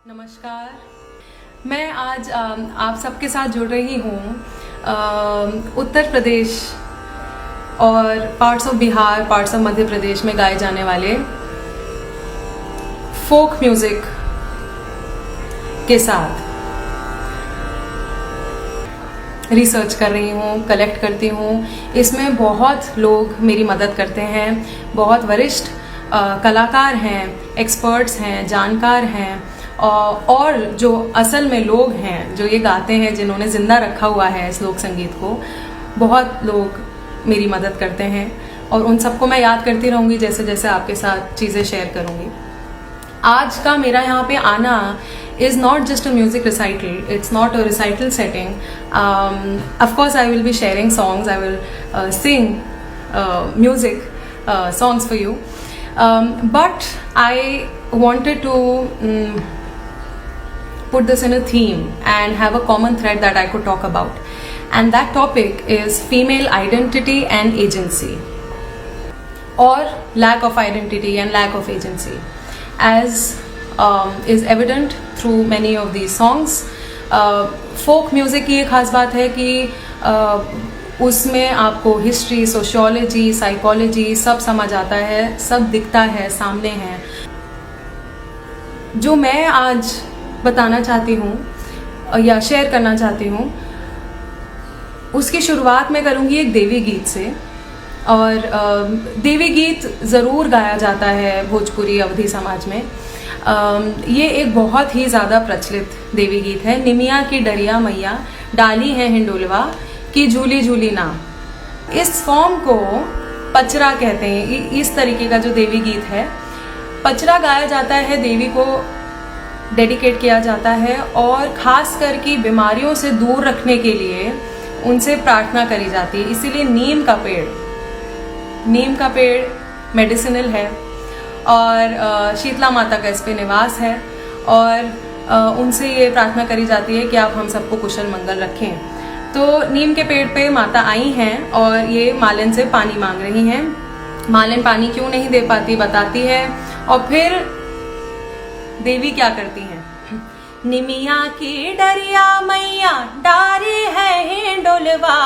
नमस्कार। मैं आज आप सबके साथ जुड़ रही हूँ उत्तर प्रदेश और parts of Bihar, parts of Madhya Pradesh में गाए जाने वाले फोक म्यूजिक के साथ रिसर्च कर रही हूँ, कलेक्ट करती हूँ। इसमें बहुत लोग मेरी मदद करते हैं, बहुत वरिष्ठ कलाकार हैं, एक्सपर्ट्स हैं, जानकार हैं और जो असल में लोग हैं जो ये गाते हैं, जिन्होंने ज़िंदा रखा हुआ है इस लोक संगीत को, बहुत लोग मेरी मदद करते हैं और उन सबको मैं याद करती रहूँगी जैसे जैसे आपके साथ चीज़ें शेयर करूँगी। आज का मेरा यहाँ पे आना is not just a music recital, it's not a recital setting. Of course I will be sharing songs, I will sing music songs for you, but I wanted to put this in a theme and have a common thread that I could talk about, and that topic is female identity and agency, or lack of identity and lack of agency, as is evident through many of these songs. Folk music की एक ख़ास बात है कि उसमें आपको history, sociology, psychology सब समझ आता है, सब दिखता है, सामने है। जो मैं आज बताना चाहती हूँ या शेयर करना चाहती हूँ, उसकी शुरुआत मैं करूँगी एक देवी गीत से। और देवी गीत ज़रूर गाया जाता है भोजपुरी अवधी समाज में। ये एक बहुत ही ज़्यादा प्रचलित देवी गीत है। निमिया की डरिया मैया डाली है हिंडोलवा की झूली झूली ना। इस फॉर्म को पचरा कहते हैं। इस तरीके का जो देवी गीत है, पचरा गाया जाता है, देवी को डेडिकेट किया जाता है और ख़ास करके बीमारियों से दूर रखने के लिए उनसे प्रार्थना करी जाती है। इसीलिए नीम का पेड़ मेडिसिनल है और शीतला माता का इस पे निवास है और उनसे ये प्रार्थना करी जाती है कि आप हम सबको कुशल मंगल रखें। तो नीम के पेड़ पे माता आई हैं और ये मालिन से पानी मांग रही हैं। मालिन पानी क्यों नहीं दे पाती बताती है और फिर देवी क्या करती हैं। निमिया की डरिया मैया डारी है हिंडोलवा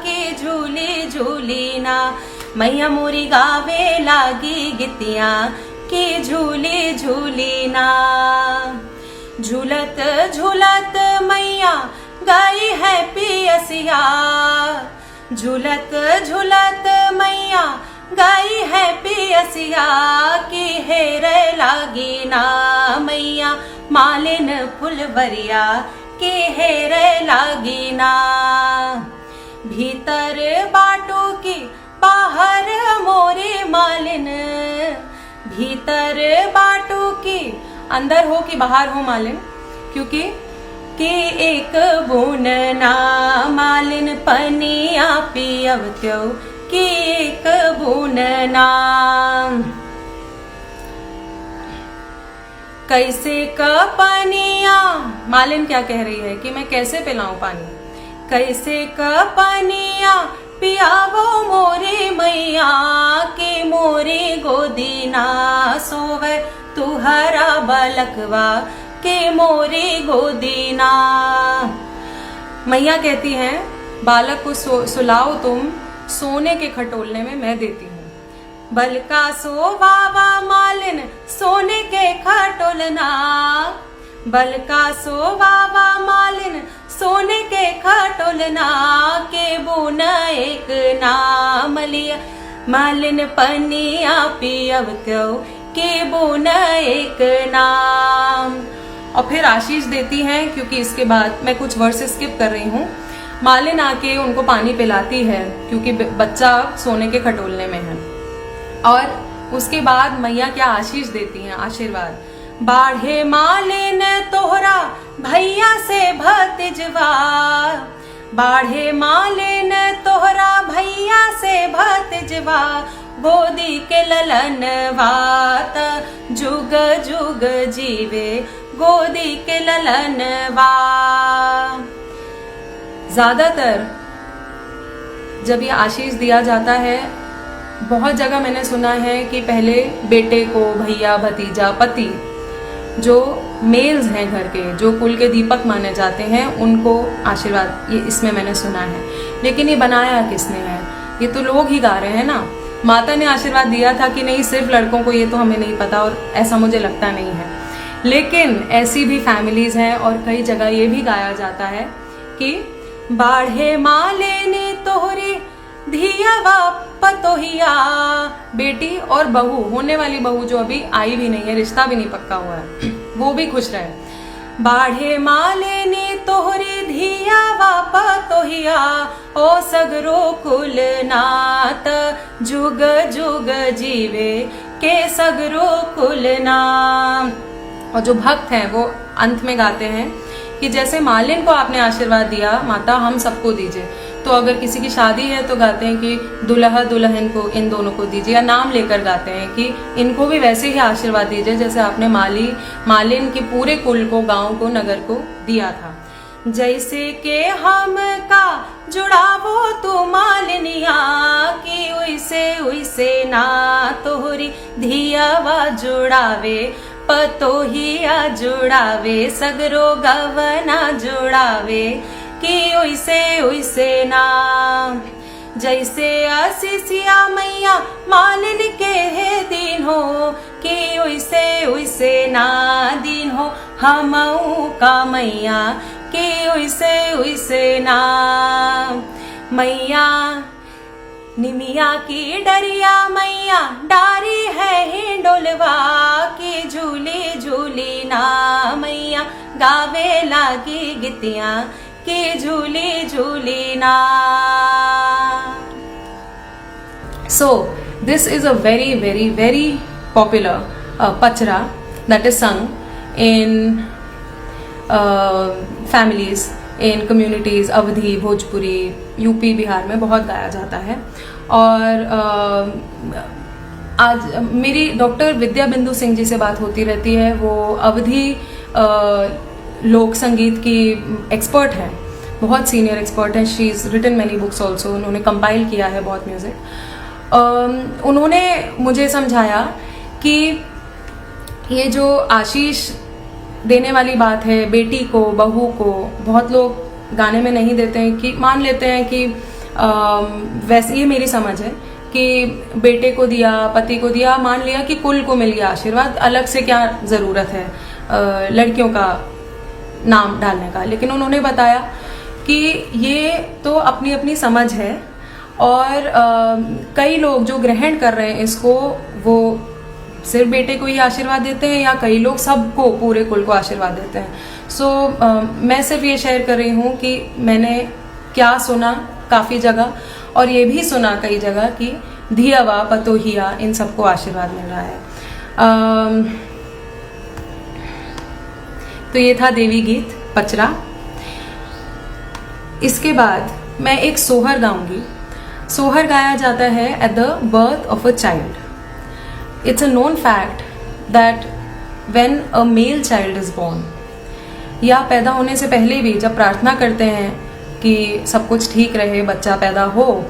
की झूली झूली ना। मैया मोरी गावे लागी गितिया की झूली झूली ना। झूलत झूलत मैया गाई है पियसिया। झूलत झूलत मैया गाई है पियसिया की हेर लागी ना। मैया मालिन फुलवरिया की हेर लागी ना। भीतर बाटू की बाहर मोरे मालिन। भीतर बाटू की, अंदर हो कि बाहर हो मालिन, क्योंकि कि एक बून ना मालिन पनिया पियवत्यो कि एक बून ना। कैसे का पनिया, मालिन क्या कह रही है कि मैं कैसे पिलाऊं पानी। कैसे का पनिया पियावो मोरे मैया के मोरे गोदी ना सोवे तुहरा बालकवा के मोरे गोदी ना। मैया कहती हैं बालक को सुलाओ तुम, सोने के खटोलने में मैं देती हूँ। बलका सोवावा मालिन सोने के खटोलना। बलका सोवावा मालिन सोने के खटोलना के बुन एक नाम लिया। मालिन पनिया पियव क्यों के बुन एक नाम। और फिर आशीष देती हैं, क्योंकि इसके बाद मैं कुछ वर्ष स्किप कर रही हूँ। मालिन आके उनको पानी पिलाती है क्योंकि बच्चा सोने के खटोलने में है। और उसके बाद मैया क्या आशीष देती हैं, आशीर्वाद। बाढ़े मालिन तोहरा भैया से भतीजवा। बाढ़े मालिन तोहरा भैया से भतीजवा। गोदी के ललनवा जुग जुग जीवे गोदी के ललनवा। ज्यादातर जब ये आशीष दिया जाता है, बहुत जगह मैंने सुना है कि पहले बेटे को भैया, भतीजा, पति जो मेल्स हैं घर के, जो कुल के दीपक माने जाते हैं, उनको आशीर्वाद, ये इसमें मैंने सुना है। लेकिन ये बनाया किसने है? ये तो लोग ही गा रहे हैं ना। माता ने आशीर्वाद दिया था कि नहीं सिर्फ लड़कों को, ये तो हमें नहीं पता और ऐसा मुझे लगता नहीं है। लेकिन ऐसी भी फैमिलीज हैं और कई जगह ये भी गाया जाता है कि बाढ़े मालेने तोहरे धियावा पतोहिया, बेटी और बहू, होने वाली बहू जो अभी आई भी नहीं है, रिश्ता भी नहीं पक्का हुआ है, वो भी खुश रहे। बाढ़े मालेने तोहरे धियावा पतोहिया, ओ सगरो कुल नात जुग जुग जीवे के सगरो कुल नाम। और जो भक्त हैं वो अंत में गाते हैं कि जैसे मालिन को आपने आशीर्वाद दिया माता, हम सबको दीजिए। तो अगर किसी की शादी है तो गाते हैं कि दुल्हा दुल्हन को, इन दोनों को दीजिए, या नाम लेकर गाते हैं कि इनको भी वैसे ही आशीर्वाद दीजिए जैसे आपने मालिन के पूरे कुल को, गांव को, नगर को दिया था। जैसे के हम का जुड़ावो तू मालिनिया की, उइसे ना तोहरी धियावा जुड़ावे, पतोहिया जुड़ावे, सगरो गवना जुड़ावे कि उइसे ना। जैसे आशीषिया मैया मालिन के है दिन हो, कि उइसे ना दिन हो हमऊ का मैया, कि उइसे ना। मैया निमिया की डरिया मैया डारी है हिंडोलवा, की झूली झूली ना मैया गावे लागी गितिया, की झूली झूली ना। So this is a very very very popular pachra that is sung in families, in communities, Awadhi, Bhojpuri, UP, Bihar में बहुत गाया जाता है। और आज मेरी डॉक्टर विद्या बिंदु सिंह जी से बात होती रहती है। वो अवधी लोक संगीत की एक्सपर्ट है, बहुत सीनियर एक्सपर्ट है। She is written many books also, उन्होंने कंपाइल किया है बहुत म्यूज़िक। उन्होंने मुझे समझाया कि ये जो आशीष देने वाली बात है बेटी को, बहू को, बहुत लोग गाने में नहीं देते हैं, कि मान लेते हैं कि वैसे ये मेरी समझ है कि बेटे को दिया, पति को दिया, मान लिया कि कुल को मिल गया आशीर्वाद, अलग से क्या ज़रूरत है लड़कियों का नाम डालने का। लेकिन उन्होंने बताया कि ये तो अपनी अपनी समझ है और कई लोग जो ग्रहण कर रहे हैं इसको, वो सिर्फ बेटे को ही आशीर्वाद देते हैं, या कई लोग सबको, पूरे कुल को आशीर्वाद देते हैं। सो मैं सिर्फ ये शेयर कर रही हूँ कि मैंने क्या सुना काफ़ी जगह, और ये भी सुना कई जगह कि धियावा पतोहिया इन सबको आशीर्वाद मिल रहा है। तो ये था देवी गीत पचरा। इसके बाद मैं एक सोहर गाऊंगी। सोहर गाया जाता है at the birth of a child. It's a known fact that when a male child is born, या पैदा होने से पहले भी जब प्रार्थना करते हैं कि सब कुछ ठीक रहे, बच्चा पैदा हो,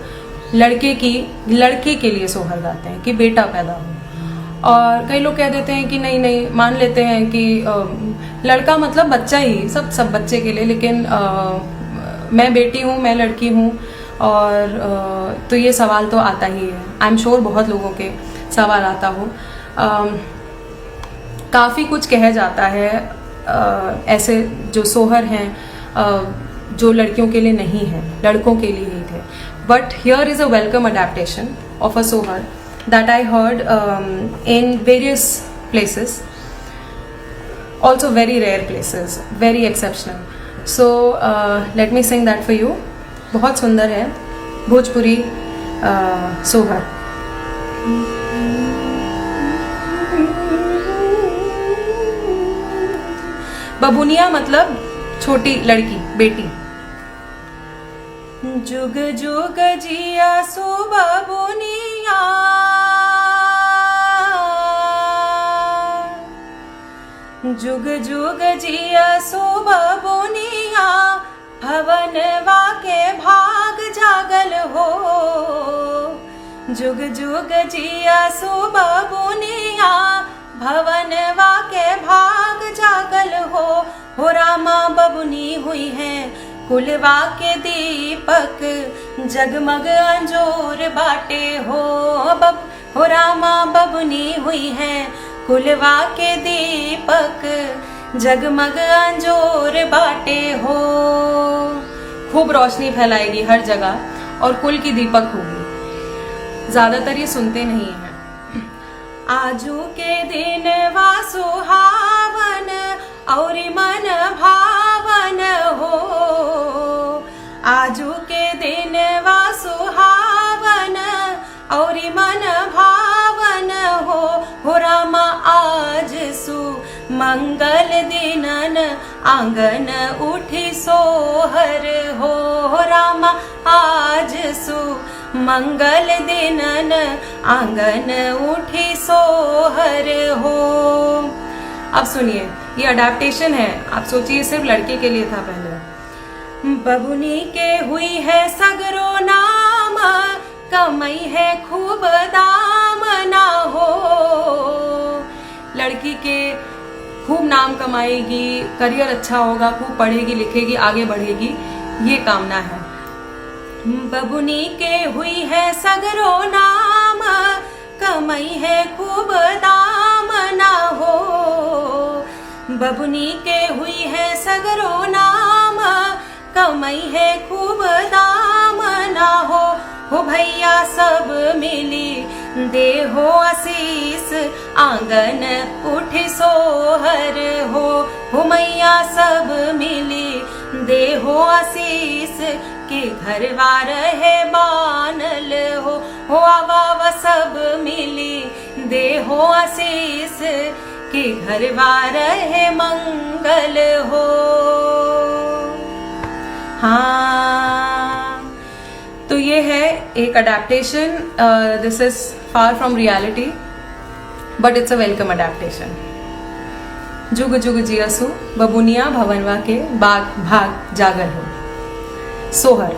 लड़के के लिए सोहर गाते हैं कि बेटा पैदा हो। और कई लोग कह देते हैं कि नहीं, मान लेते हैं कि लड़का मतलब बच्चा ही, सब बच्चे के लिए। लेकिन मैं बेटी हूँ, मैं लड़की हूँ, और तो ये सवाल तो आता ही है। आई एम श्योर बहुत लोगों के सवाल आता हो। काफ़ी कुछ कहा जाता है ऐसे जो सोहर हैं जो लड़कियों के लिए नहीं है, लड़कों के लिए ही थे। But here is a welcome adaptation of a sohar that I heard in various places, also very rare places, very exceptional. So let me sing that for you. बहुत सुंदर है भोजपुरी सोहर। बबुनिया मतलब छोटी लड़की, बेटी। जुग जुग जिया सो बबुनिया, जुग जुग जिया सो बबुनिया, भवनवा के भाग जागल हो। जुग जुग जिया सो बबुनिया, भवनवा के भाग हो रामा बबुनी हुई है कुलवा के दीपक, जगमग अंजोर बाटे हो रामा बबुनी हुई है कुलवा के दीपक, जगमग अंजोर बाटे हो। खूब रोशनी फैलाएगी हर जगह और कुल की दीपक होगी। ज्यादातर ये सुनते नहीं हैं। आजू के दिन वा सुहावन और मन भावन हो, आजू के दिन वा सुहावन और मन भावन हो रामा आज सु मंगल दिनन आंगन उठी सोहर हो रामा आज सु मंगल दिनन आंगन उठी सोहर हो। अब सुनिए, ये अडेप्टेशन है। आप सोचिए सिर्फ लड़के के लिए था पहले। बबुनी के हुई है सगरो नाम, कमाई है खूब दाम ना हो। लड़की के खूब नाम कमाएगी, करियर अच्छा होगा, खूब पढ़ेगी लिखेगी, आगे बढ़ेगी, ये कामना है। बबुनी के हुई है सगरो नाम, कमाई है खूब दाम ना हो। बबुनी के हुई है सगरो नाम, कमाई है खूब दाम ना हो भैया सब मिली दे हो आशीष, आंगन उठ सोहर हो मैया सब मिली दे हो आशीष, के घरवार है बानल हो आवा सब मिली दे हो आशीष, के घरवार है मंगल हो। हाँ, तो ये है एक adaptation. This is far from reality but it's a welcome adaptation. जुग जुग जियसु बबुनिया भवनवा के बाग भाग जागर हो। सोहर।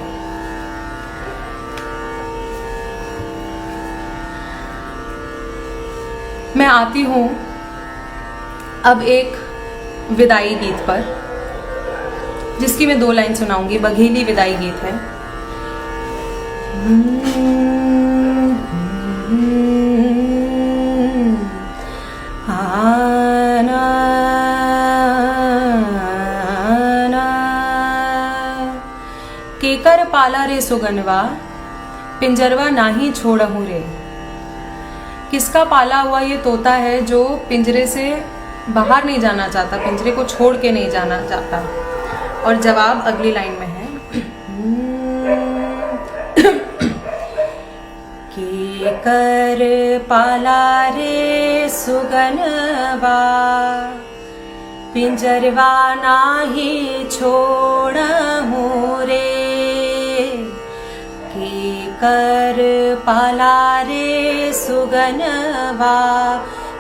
मैं आती हूं अब एक विदाई गीत पर, जिसकी मैं 2 लाइन सुनाऊंगी। बघेली विदाई गीत है। केकर पाला रे सुगनवा, पिंजरवा नाही छोड़हूं रे। किसका पाला हुआ ये तोता है जो पिंजरे से बाहर नहीं जाना चाहता, पिंजरे को छोड़ के नहीं जाना चाहता। और जवाब अगली लाइन में है। केकर पाला रे सुगनवा, पिंजरवा नाही छोड़हूं रे। केकर पाला रे सुगनवा,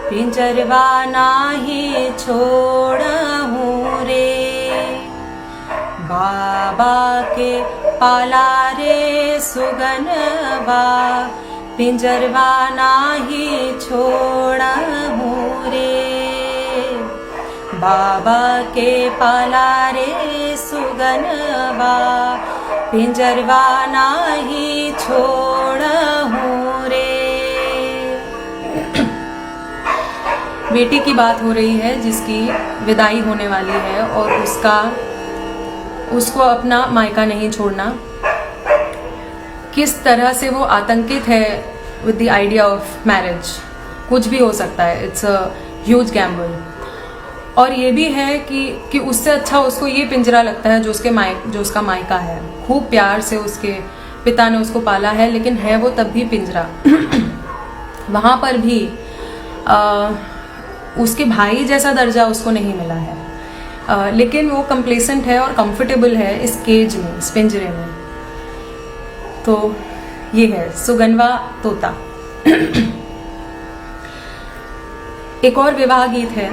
पिंजरवा नाही छोड़हूं रे। बाबा के पाला रे सुगनवा, पिंजरवा नाही छोड़हूं रे। बाबा के पाला रे सुगनवा, पिंजरवा नाही छोड़हूं रे। बेटी की बात हो रही है जिसकी विदाई होने वाली है और उसको अपना मायका नहीं छोड़ना। किस तरह से वो आतंकित है with the idea of marriage. कुछ भी हो सकता है, इट्स अ ह्यूज गैम्बल। और ये भी है कि उससे अच्छा उसको ये पिंजरा लगता है जो उसका मायका है। खूब प्यार से उसके पिता ने उसको पाला है, लेकिन है वो तब भी पिंजरा। वहाँ पर भी उसके भाई जैसा दर्जा उसको नहीं मिला है, लेकिन वो कंप्लेसेंट है और कंफर्टेबल है इस केज में, इस पिंजरे में। तो ये है सुगनवा तोता। एक और विवाह गीत है।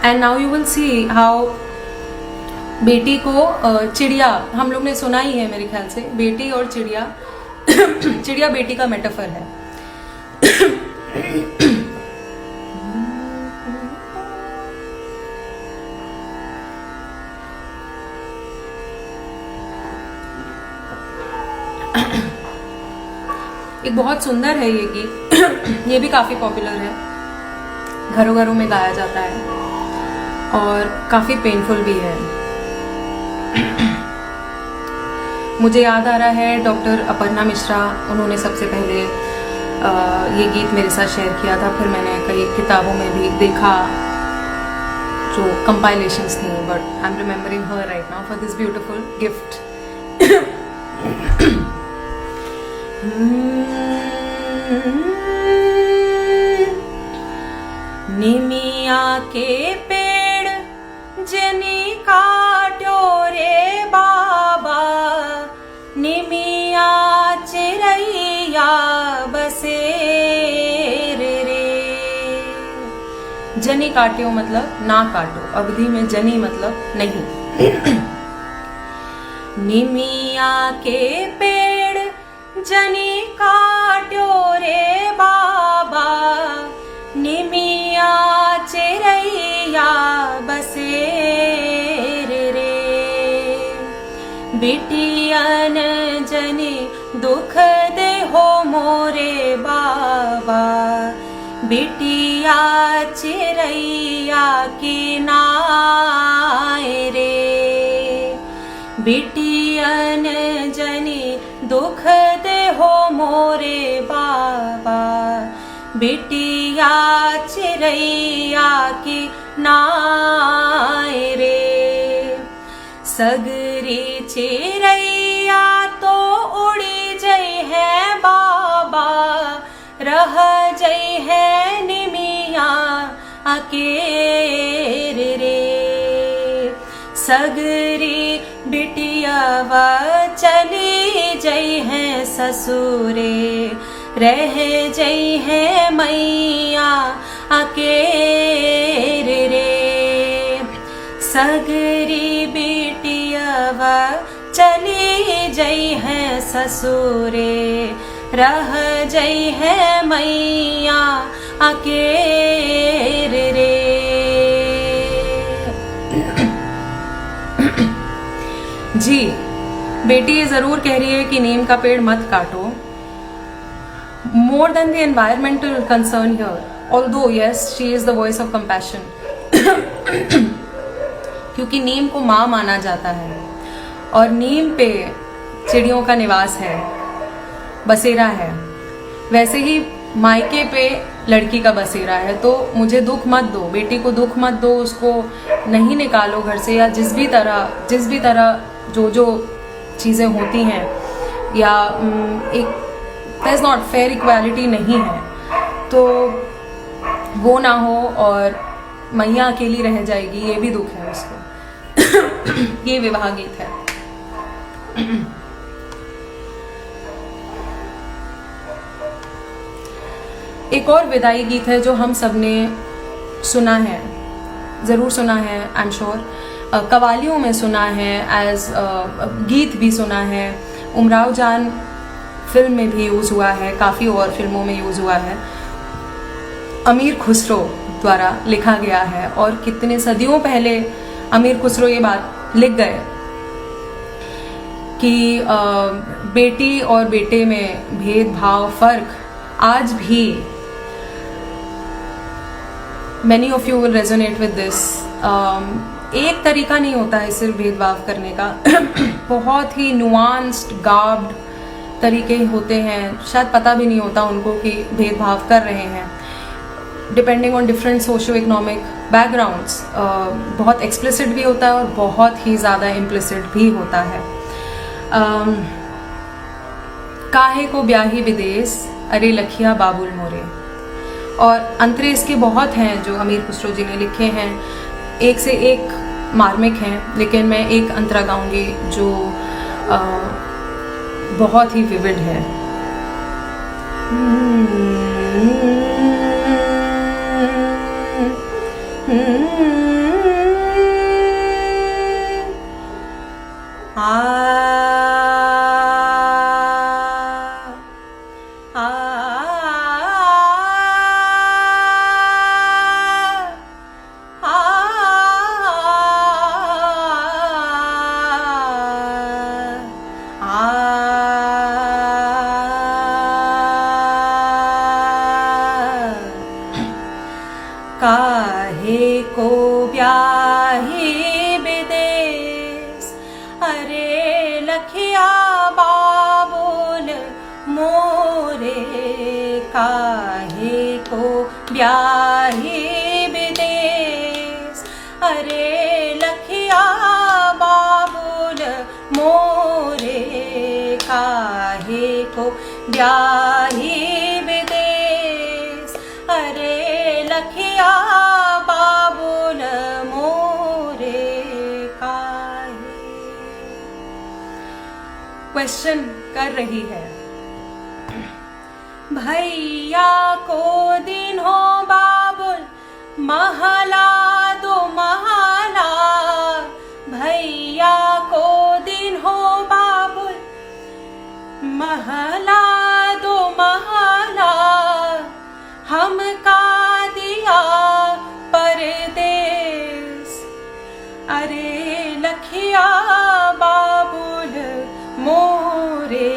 And now you will see how बेटी को चिड़िया, हम लोग ने सुना ही है मेरे ख्याल से, बेटी और चिड़िया चिड़िया बेटी का मेटाफर है। एक बहुत सुंदर है ये गीत। ये भी काफ़ी पॉपुलर है, घरों घरों में गाया जाता है और काफ़ी पेनफुल भी है। मुझे याद आ रहा है डॉक्टर अपर्णा मिश्रा, उन्होंने सबसे पहले ये गीत मेरे साथ शेयर किया था। फिर मैंने कई किताबों में भी देखा जो कंपाइलेशंस थी, but I am remembering her right now for this beautiful gift. निमिया के पेड़ जनी काट्यो रे बाबा, निमिया चिरैया बसेर रे। जनी काट्यो मतलब ना काटो, अवधि में जनी मतलब नहीं। निमिया के पेड़ जनी काट्यो रे बाबा, निमिया चिरैया बसेर रे। बिटियन जनी दुख दे हो मोरे बाबा, बिटिया चिरैया की नाय रे। बिटियन जनी दुख दे हो मोरे बाबा, बिटिया चिरैया की नाय रे। सगरी चिरैया तो उड़ी जई है बाबा, रह जई है निमिया अकेर रे। सगरी बिटियावा चली जई है ससुरे, रह जई है मैया अकेर रे। सगरी बिटियावा चली जई है ससुरे, रह जई है मैया अकेर रे। जी, बेटी ये जरूर कह रही है कि नीम का पेड़ मत काटो। More than the environmental concern here, although yes she is the voice of compassion, क्योंकि नीम को माँ माना जाता है और नीम पे चिड़ियों का निवास है, बसेरा है। वैसे ही मायके पे लड़की का बसेरा है। तो मुझे दुख मत दो, बेटी को दुख मत दो, उसको नहीं निकालो घर से, या जिस भी तरह जो चीज़ें होती हैं, या एक there is not fair equality नहीं है, तो वो ना हो और मैया अकेली रह जाएगी, ये भी दुख है उसको। ये विवाह गीत है। एक और विदाई गीत है जो हम सब ने सुना है, ज़रूर सुना है, आई एम श्योर। कवालियों में सुना है, एज गीत भी सुना है, उमराव जान फिल्म में भी यूज़ हुआ है, काफ़ी और फिल्मों में यूज़ हुआ है। अमीर खुसरो द्वारा लिखा गया है और कितने सदियों पहले अमीर खुसरो ये बात लिख गए कि बेटी और बेटे में भेदभाव, फ़र्क आज भी। Many of you will resonate with this. एक तरीका नहीं होता है सिर्फ भेदभाव करने का। बहुत ही नुआंस्ड, गार्ब्ड तरीके होते हैं, शायद पता भी नहीं होता उनको कि भेदभाव कर रहे हैं। Depending on different socio economic backgrounds, बहुत एक्सप्लिसिट भी होता है और बहुत ही ज़्यादा इम्प्लिसिट भी होता है। काहे को ब्याही विदेश, अरे लखिया बाबुल मोरे। और अंतरे इसके बहुत हैं जो अमीर खुसरो जी ने लिखे हैं, एक से एक मार्मिक हैं, लेकिन मैं एक अंतरा गाऊंगी जो बहुत ही विविड है। काहे को ब्याही विदेश, अरे लखिया बाबुल मोरे काहे को ब्याही विदेश, अरे लखिया बाबुल मोरे काहे को ब्याही विदेश, अरे लखिया बाबुल मोरे काहे। क्वेश्चन कर रही है, भैया को दिन हो बाबुल महला दो महला, भैया को दिन हो बाबुल महला दो महला, हमका दिया परदेस, अरे लखिया बाबुल मोरे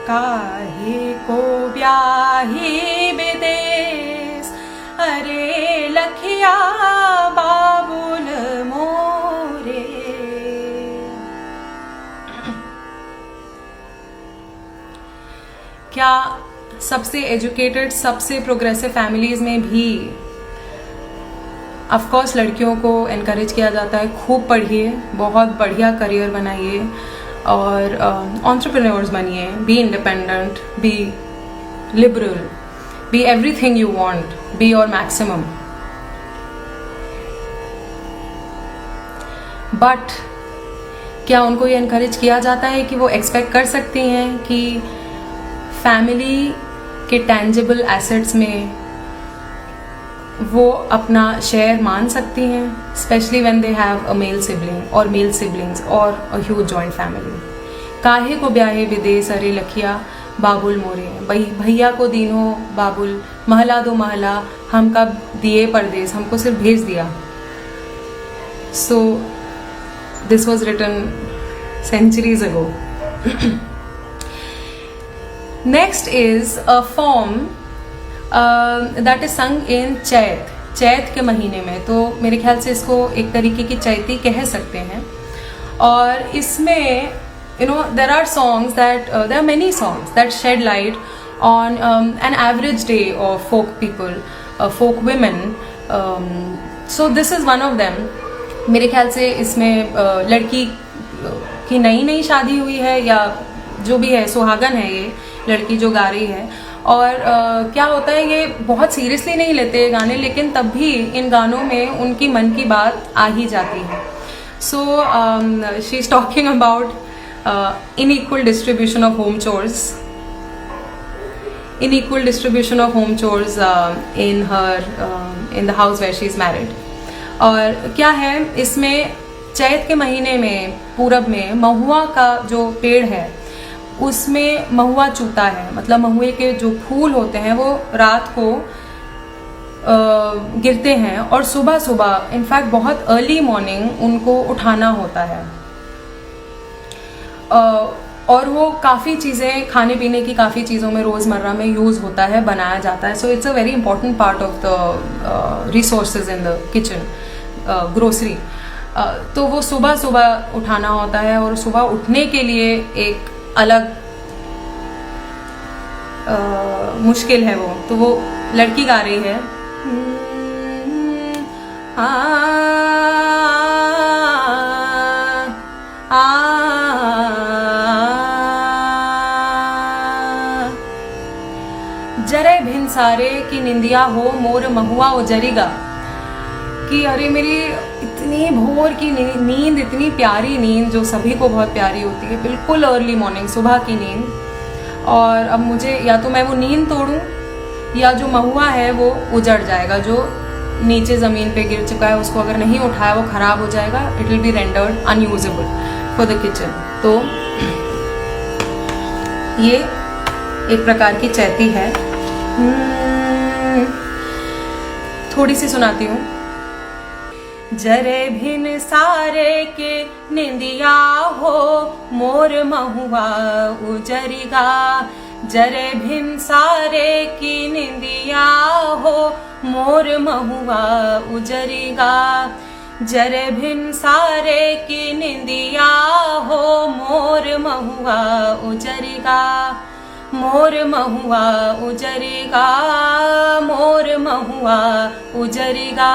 काहे को ब्याही विदेश, अरे लखिया बाबुल मोरे। क्या सबसे एजुकेटेड, सबसे प्रोग्रेसिव फैमिलीज में भी ऑफ कोर्स लड़कियों को एनकरेज किया जाता है, खूब पढ़िए, बहुत बढ़िया करियर बनाइए और एंटरप्रेन्योर्स बनिए, be independent, be liberal, be everything you want, be your maximum. But क्या उनको ये एनकरेज किया जाता है कि वो एक्सपेक्ट कर सकती हैं कि फैमिली के टेंजिबल एसेट्स में वो अपना शेयर मान सकती हैं, specially when they have a male sibling और मेल सिबलिंग्स और अ ह्यूज जॉइंट फैमिली। काहे को ब्याहे विदेश, अरे लखिया बाबुल मोरे, भैया को दीनो बाबुल महला दो महला, हमका दिए परदेश, हमको सिर्फ भेज दिया। So this was written centuries ago. Next is a form that is sung in चैत के महीने में, तो मेरे ख्याल से इसको एक तरीके की चैती कह सकते हैं। और इसमें there are songs that there are many songs that shed light on an average day of folk people, folk women. So this is one of them. मेरे ख्याल से इसमें लड़की की नई शादी हुई है या जो भी है, सुहागन है ये लड़की जो गा रही है। और क्या होता है, ये बहुत सीरियसली नहीं लेते ये गाने, लेकिन तब भी इन गानों में उनकी मन की बात आ ही जाती है। So she is talking about unequal distribution of home chores in the house where she is married. और क्या है, इसमें चैत के महीने में पूरब में महुआ का जो पेड़ है उसमें महुआ चूता है, मतलब महुए के जो फूल होते हैं वो रात को गिरते हैं और सुबह सुबह इनफैक्ट बहुत अर्ली मॉर्निंग उनको उठाना होता है। और वो काफ़ी चीज़ें, खाने पीने की काफ़ी चीज़ों में रोज़मर्रा में यूज़ होता है, बनाया जाता है। So it's a very important part of the resources in the kitchen, grocery. तो वो सुबह सुबह उठाना होता है और सुबह उठने के लिए एक अलग मुश्किल है वो। तो वो लड़की गा रही है, जरे भिन सारे की निंदिया हो मोर महुआ उजरिगा, कि अरे मेरी इतनी भोर की नींद, इतनी प्यारी नींद जो सभी को बहुत प्यारी होती है, बिल्कुल अर्ली मॉर्निंग सुबह की नींद, और अब मुझे या तो मैं वो नींद तोड़ूं या जो महुआ है वो उजड़ जाएगा, जो नीचे ज़मीन पे गिर चुका है उसको अगर नहीं उठाया वो ख़राब हो जाएगा, it will be rendered unusable for the kitchen. तो ये एक प्रकार की चैती है। थोड़ी सी सुनाती हूँ। जरे भिन सारे के निंदिया हो मोर महुआ उजरिगा, जरे भिन सारे की निंदिया हो मोर महुआ उजरिगा। जरे भिन सारे की निंदिया हो मोर महुआ उजरिगा। मोर महुआ उजरिगा, मोर महुआ उजरिगा।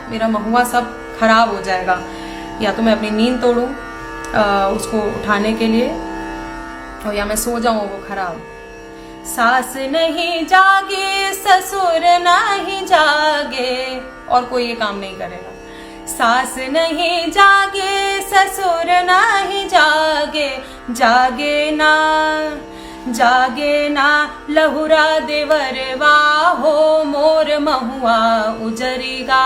मेरा महुआ सब खराब हो जाएगा, या तो मैं अपनी नींद तोड़ूं उसको उठाने के लिए, और या मैं सो जाऊं वो खराब। सास नहीं जागे ससुर नहीं जागे, और कोई ये काम नहीं करेगा। सास नहीं जागे ससुर नहीं जागे, जागे ना लहुरा देवरवा हो मोर महुआ उजरिगा।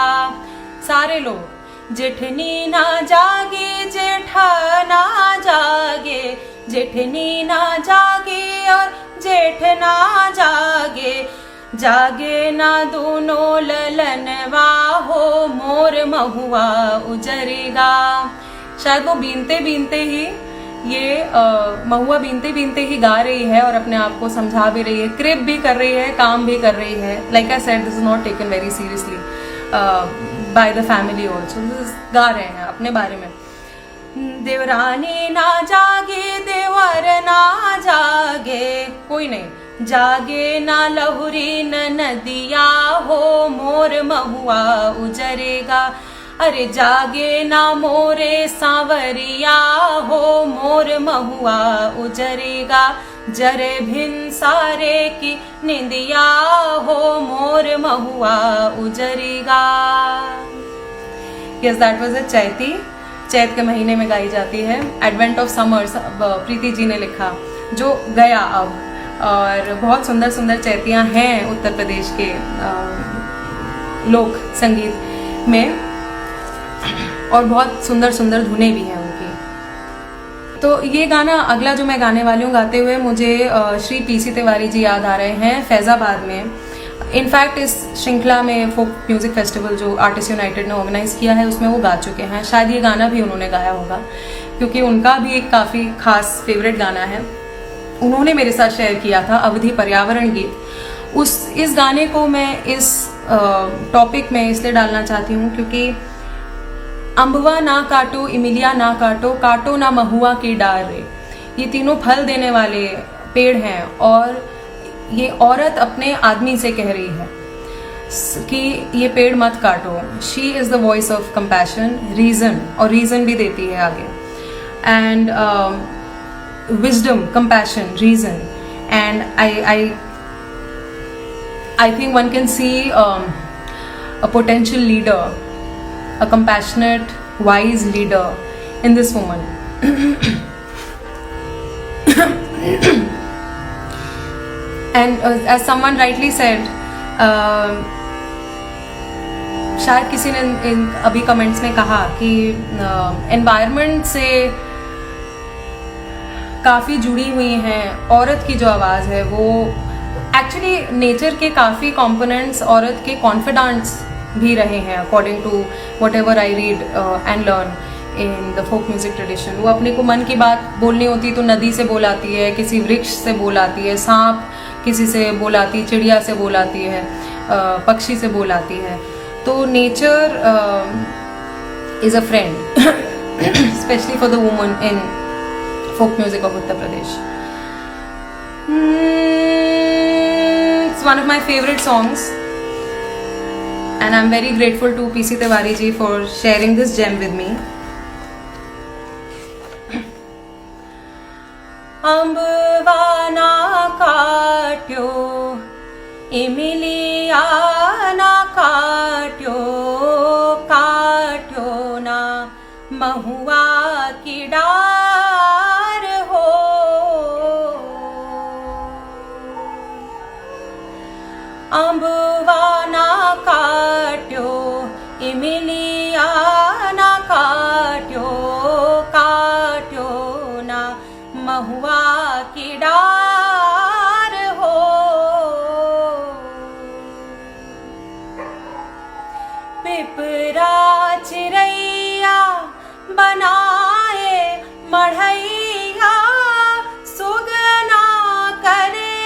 सारे लोग जेठनी ना जागे जेठा ना जागे, जेठनी ना जागे और जेठ ना जागे, जागे ना दोनों ललनवा हो मोर महुआ उजरेगा। शायद वो बीनते बीनते ही ये महुआ बीनते बीनते ही गा रही है और अपने आप को समझा भी रही है, क्रिप भी कर रही है, काम भी कर रही है। Like I said, this is not taken very seriously by the family also. गा रहे हैं अपने बारे में। देवरानी ना जागे देवर ना जागे, कोई नहीं जागे ना लहुरी न नदिया हो मोर महुआ उजरेगा। अरे जागे ना मोरे सांवरिया हो मोर महुआ उजरेगा। जरे भिन सारे की निंदिया हो मोर महुआ उजरेगा। यस, दैट वाज अ चैती। चैत के महीने में गाई जाती है। Advent of summers Preeti ji ने लिखा, जो गया अब। और बहुत सुंदर सुंदर चैतियाँ हैं उत्तर प्रदेश के लोक संगीत में, और बहुत सुंदर सुंदर धुनें भी हैं उनकी। तो ये गाना अगला जो मैं गाने वाली हूँ, गाते हुए मुझे श्री पीसी तिवारी जी याद आ रहे हैं फैज़ाबाद में। इनफैक्ट इस श्रृंखला में फोक म्यूजिक फेस्टिवल जो आर्टिस्ट यूनाइटेड ने ऑर्गेनाइज किया है उसमें वो गा चुके हैं। शायद ये गाना भी उन्होंने गाया होगा, क्योंकि उनका भी एक काफ़ी खास फेवरेट गाना है, उन्होंने मेरे साथ शेयर किया था, अवधि पर्यावरण गीत। इस गाने को मैं इस टॉपिक में इसलिए डालना चाहती हूँ क्योंकि अम्बवा ना काटो इमिलिया ना काटो, काटो ना महुआ की डार रे, ये तीनों फल देने वाले पेड़ हैं, और ये औरत अपने आदमी से कह रही है कि ये पेड़ मत काटो। She is the voice of compassion, reason, और रीज़न भी देती है आगे, and wisdom, compassion, reason. And I think one can see a potential leader, a compassionate, wise leader in this woman. And as someone rightly said, शायद किसी ने अभी comments में कहा कि एनवायरनमेंट से काफ़ी जुड़ी हुई हैं। औरत की जो आवाज़ है वो एक्चुअली नेचर के काफ़ी कंपोनेंट्स औरत के कॉन्फिडेंट्स भी रहे हैं, according to whatever I read and learn in the folk music tradition. वो अपने को मन की बात बोलनी होती तो नदी से बोलाती है, किसी वृक्ष से बोलाती है, सांप किसी से बोलाती, चिड़िया से बोलाती है, पक्षी से बोलाती है। तो nature is a friend specially for the woman in folk music of Uttar Pradesh. It's one of my favorite songs, and I'm very grateful to PC Tiwari ji for sharing this gem with me. अम्बवा ना काट्यो इमिलिया ना काट्यो, काट्यो ना महुआ की डार हो। अम्बवा ना काट्यो इमिलिया ना काट्यो, काट्यो ना महुआ की डार हो। पिपरा चिरैया बनाए मढ़ैया, सुगना करे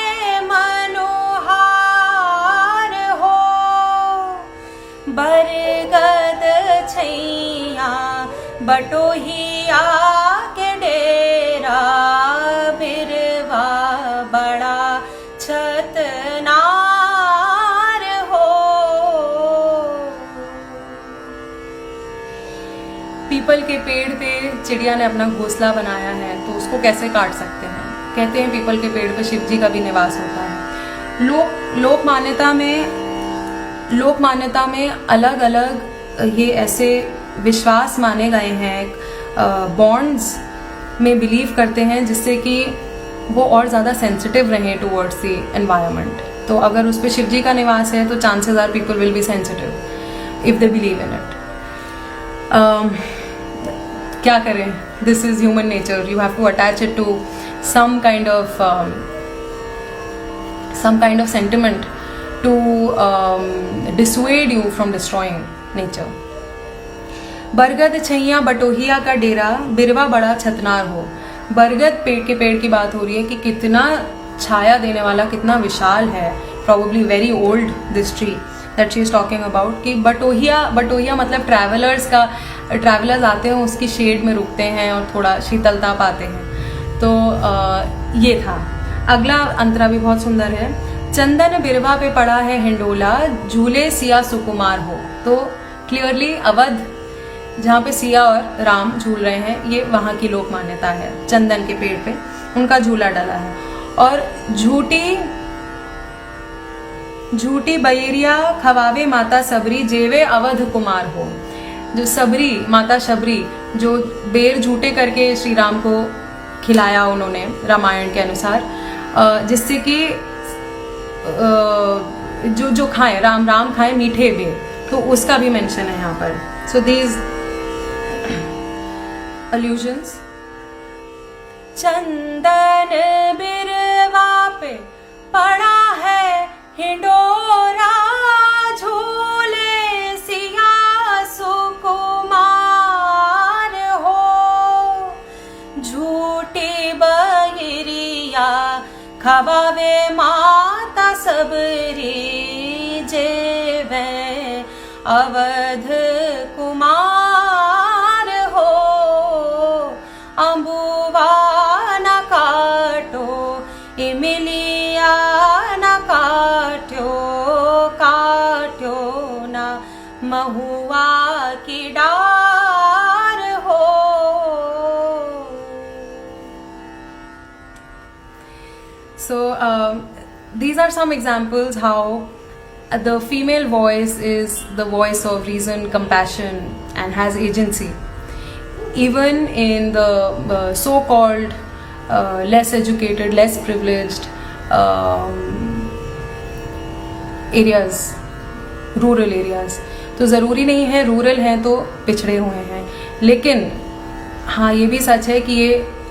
बरगद छैया बटोहिया के डेरा बिरवा बड़ा छतनार हो। पीपल के पेड़ पे चिड़िया ने अपना घोंसला बनाया है, तो उसको कैसे काट सकते हैं? कहते हैं पीपल के पेड़ पे शिव जी का भी निवास होता है। लोक मान्यता में अलग अलग ये ऐसे विश्वास माने गए हैं, बॉन्ड्स में बिलीव करते हैं, जिससे कि वो और ज़्यादा सेंसिटिव रहें टुवर्ड्स द एनवायरनमेंट। तो अगर उस पर शिव जी का निवास है तो chances are people will be sensitive if they believe in it. क्या करें, this is human nature, you have to attach it to some kind of sentiment to dissuade you from destroying nature. बरगद छैया बटोहिया का डेरा बिरवा बड़ा छतनार हो। बरगद पेड़ की बात हो रही है कि कितना छाया देने वाला, कितना विशाल है, probably very old this tree that she is talking about। कि बटोहिया मतलब ट्रैवलर्स आते हैं, उसकी शेड में रुकते हैं और थोड़ा शीतलता पाते हैं। तो ये था। अगला अंतरा भी बहुत सुंदर है। चंदन बिरवा पे पड़ा है हिंडोला, झूले सिया सुकुमार हो। तो क्लियरली अवध, जहाँ पे सिया और राम झूल रहे हैं, ये वहाँ की लोक मान्यता है। चंदन के पेड़ पे उनका झूला डला है। और झूठी बैरिया खवावे माता सबरी, जेवे अवध कुमार हो। जो सबरी, माता शबरी, जो बेर झूठे करके श्री राम को खिलाया उन्होंने रामायण के अनुसार, जिससे कि जो खाए राम खाए मीठे बेर, तो उसका भी मेंशन है यहाँ पर। So these allusions। चंदन बिरवा पे पड़ा है हिंडोरा, झूले सिया सुकुमार हो। झूठी बहिरिया खवावे माता सबरी, जेवे अवध कुमार हो। अम्बुवा न काटो इमलिया न काट्यो, काट्यो न महुआ की डार हो। So these are some examples how the female voice is the voice of reason, compassion, and has agency, even in the so-called less educated, less privileged areas, rural areas। तो ज़रूरी नहीं है रूरल हैं तो पिछड़े हुए हैं, लेकिन हाँ ये भी सच है कि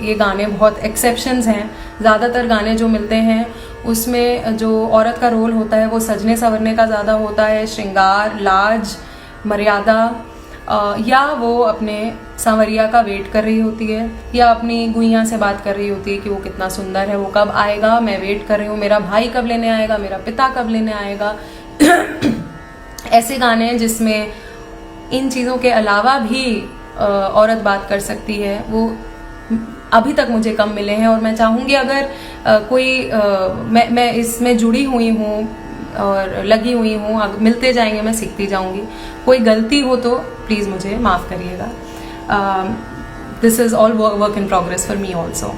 ये गाने बहुत एक्सेप्शंस हैं। ज़्यादातर गाने जो मिलते हैं उसमें जो औरत का रोल होता है वो सजने संवरने का ज़्यादा होता है, श्रृंगार, लाज, मर्यादा, या वो अपने सांवरिया का वेट कर रही होती है, या अपनी गुइया से बात कर रही होती है कि वो कितना सुंदर है, वो कब आएगा, मैं वेट कर रही हूँ, मेरा भाई कब लेने आएगा, मेरा पिता कब लेने आएगा। ऐसे गाने जिसमें इन चीज़ों के अलावा भी औरत बात कर सकती है, वो अभी तक मुझे कम मिले हैं। और मैं चाहूँगी अगर मैं इसमें जुड़ी हुई हूँ और लगी हुई हूँ, मिलते जाएंगे, मैं सीखती जाऊँगी। कोई गलती हो तो प्लीज़ मुझे माफ़ करिएगा। This is all work in progress for me also.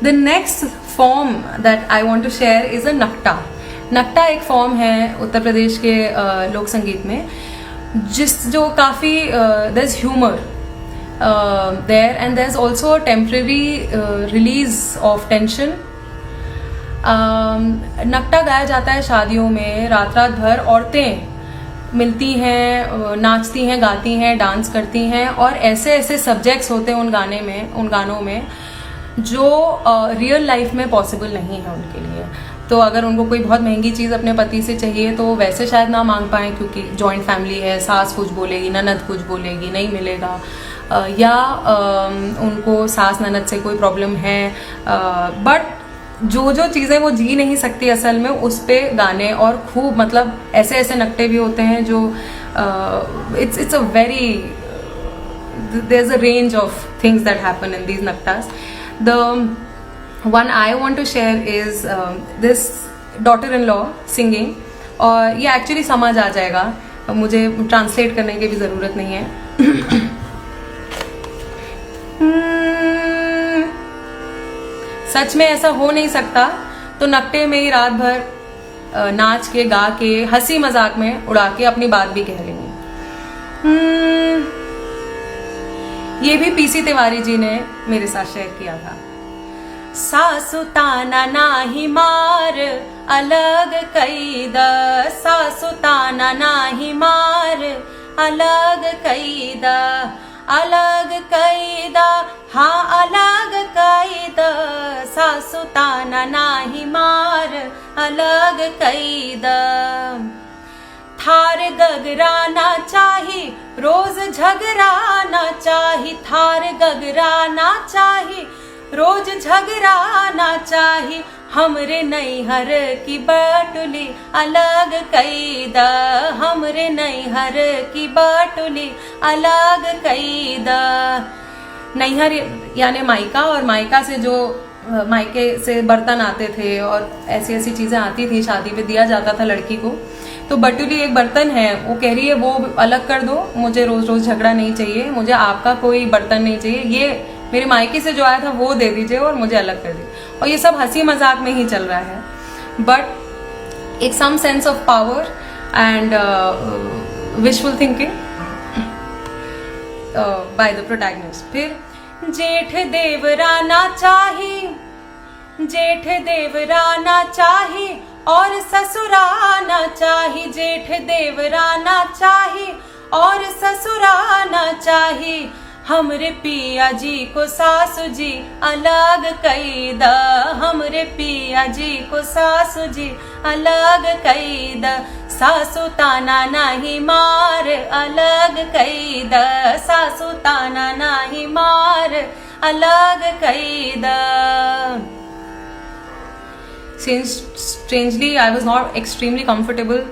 The next form that I want to share is a nakta. Nakta एक फॉर्म है उत्तर प्रदेश के लोक संगीत में, जो काफ़ी there is humour there, and there's also a temporary release of tension। नकटा गाया जाता है शादियों में। रात भर औरतें मिलती हैं, नाचती हैं, गाती हैं, डांस करती हैं, और ऐसे सब्जेक्ट्स होते हैं उन गानों में जो रियल लाइफ में पॉसिबल नहीं है उनके लिए। तो अगर उनको कोई बहुत महंगी चीज़ अपने पति से चाहिए तो वैसे शायद ना मांग पाएँ, क्योंकि जॉइंट फैमिली है, सास कुछ बोलेगी, ननद कुछ बोलेगी, नहीं मिलेगा, या उनको सास ननद से कोई प्रॉब्लम है। बट जो जो चीज़ें वो जी नहीं सकती असल में, उस पे गाने, और खूब मतलब ऐसे ऐसे नकटे भी होते हैं जो it's a very there's a range of things that happen in these naktas. The one I want to share is this daughter-in-law singing, और ये एक्चुअली समझ आ जाएगा, मुझे ट्रांसलेट करने की भी ज़रूरत नहीं है. सच में ऐसा हो नहीं सकता तो नकटे में ही रात भर नाच के, गा के, हंसी मजाक में उड़ा के अपनी बात भी कह लेंगे. ये भी पीसी तिवारी जी ने मेरे साथ शेयर किया था. सासु ताना नाही मार अलग कैदा, सासु ताना नाही मार अलग कैदा, अलग कैदा, हाँ अलग कैदा, सासु ताना नाही मार अलग कैदा. थार गगराना चाही रोज झगराना चाही, थार गगराना चाही रोज झगराना चाही, हमरे नैहर की बटुली अलग कैदा, हमरे नैहर की बटुली अलग कैदा. नैहर यानी मायका, और मायका से जो मायके से बर्तन आते थे और ऐसी ऐसी चीजें आती थी, शादी में दिया जाता था लड़की को. तो बटुली एक बर्तन है, वो कह रही है वो अलग कर दो, मुझे रोज रोज झगड़ा नहीं चाहिए, मुझे आपका कोई बर्तन नहीं चाहिए, ये मेरे मायके से जो आया था वो दे दीजिए और मुझे अलग कर दीजिए. और ये सब हंसी मजाक में ही चल रहा है, बट एक some sense of power and wishful thinking by the protagonist. फिर जेठ देवराना चाही, जेठ देवराना चाही और ससुराना चाही, जेठ देवराना चाही और ससुराना चाही, हमरे पिया जी को सासु जी अलग कैदा, हमरे पिया जी को सासु जी अलग कैदा, सासु ताना नाही मार अलग कैदा, सासु ताना नाही मार अलग कैदा. Since strangely I was not extremely comfortable